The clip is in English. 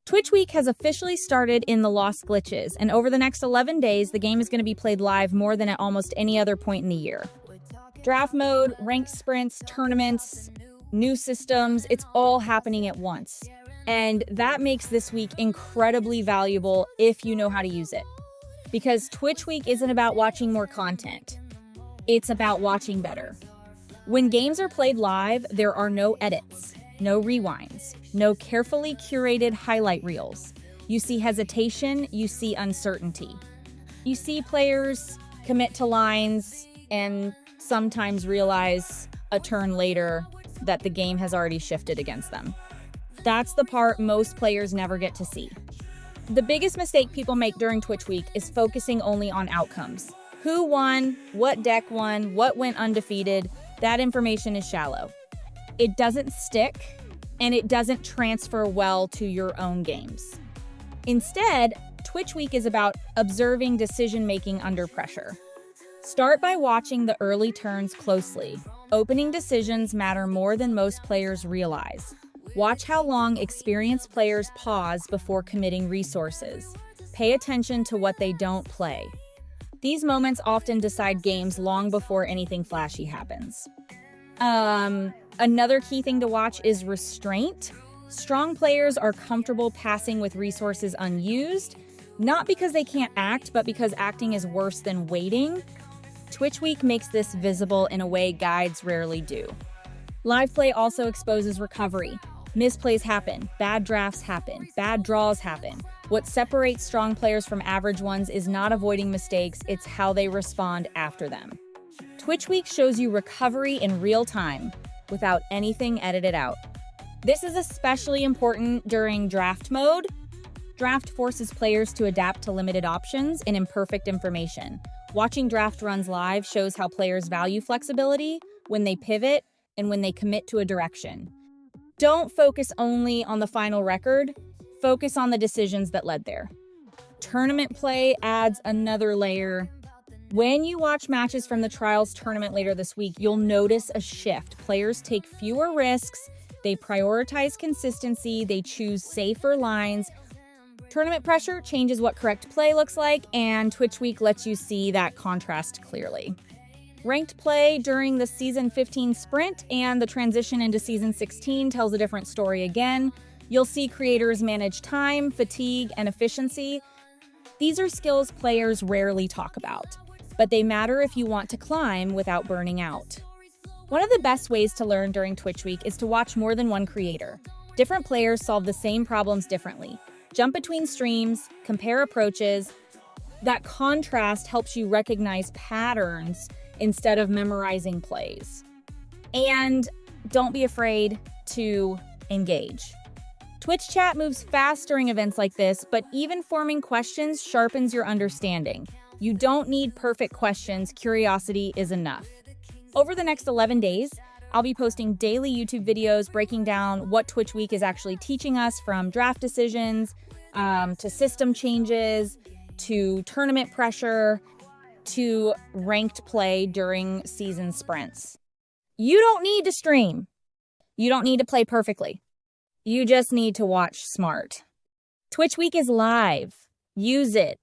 Twitch Week has officially started in the Lost Glitches, and over the next 11 days, the game is going to be played live more than at almost any other point in the year. Draft mode, ranked sprints, tournaments, new systems, it's all happening at once. And that makes this week incredibly valuable if you know how to use it. Because Twitch Week isn't about watching more content. It's about watching better. When games are played live, there are no edits, no rewinds, no carefully curated highlight reels. You see hesitation, you see uncertainty. You see players commit to lines and sometimes realize a turn later that the game has already shifted against them. That's the part most players never get to see. The biggest mistake people make during Twitch Week is focusing only on outcomes. Who won, what deck won, what went undefeated, that information is shallow. It doesn't stick, and it doesn't transfer well to your own games. Instead, Twitch Week is about observing decision-making under pressure. Start by watching the early turns closely. Opening decisions matter more than most players realize. Watch how long experienced players pause before committing resources. Pay attention to what they don't play. These moments often decide games long before anything flashy happens. Another key thing to watch is restraint. Strong players are comfortable passing with resources unused, not because they can't act, but because acting is worse than waiting. Twitch Week makes this visible in a way guides rarely do. Live play also exposes recovery. Misplays happen, bad drafts happen, bad draws happen. What separates strong players from average ones is not avoiding mistakes, it's how they respond after them. Twitch Week shows you recovery in real time, without anything edited out. This is especially important during draft mode. Draft forces players to adapt to limited options and imperfect information. Watching draft runs live shows how players value flexibility, when they pivot, and when they commit to a direction. Don't focus only on the final record, focus on the decisions that led there. Tournament play adds another layer. When you watch matches from the Trials tournament later this week, you'll notice a shift. Players take fewer risks, they prioritize consistency, they choose safer lines. Tournament pressure changes what correct play looks like, and Twitch Week lets you see that contrast clearly. Ranked play during the Season 15 sprint and the transition into Season 16 tells a different story again. You'll see creators manage time, fatigue, and efficiency. These are skills players rarely talk about, but they matter if you want to climb without burning out. One of the best ways to learn during Twitch Week is to watch more than one creator. Different players solve the same problems differently. Jump between streams, compare approaches. That contrast helps you recognize patterns instead of memorizing plays. And don't be afraid to engage. Twitch chat moves fast during events like this, but even forming questions sharpens your understanding. You don't need perfect questions, curiosity is enough. Over the next 11 days, I'll be posting daily YouTube videos breaking down what Twitch Week is actually teaching us, from draft decisions, to system changes, to tournament pressure, to ranked play during season sprints. You don't need to stream. You don't need to play perfectly. You just need to watch smart. Twitch Week is live. Use it.